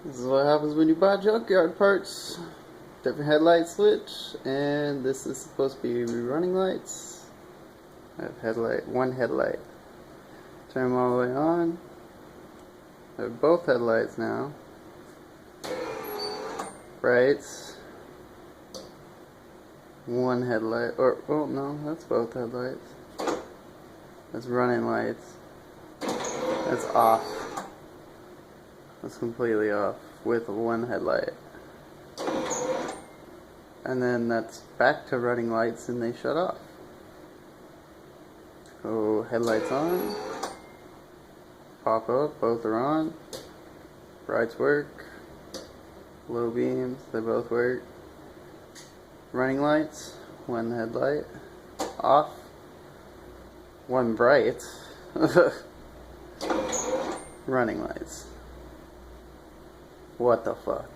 This is what happens when you buy junkyard parts. Different headlight switch, and this is supposed to be running lights. I have one headlight. Turn them all the way on. I have both headlights now. Brights. One headlight, or, oh no, that's both headlights. That's running lights. That's off. That's completely off with one headlight. And then that's back to running lights and they shut off. So headlights on. Pop up, both are on. Brights work. Low beams, they both work. Running lights, one headlight. Off. One bright. Running lights. What the fuck?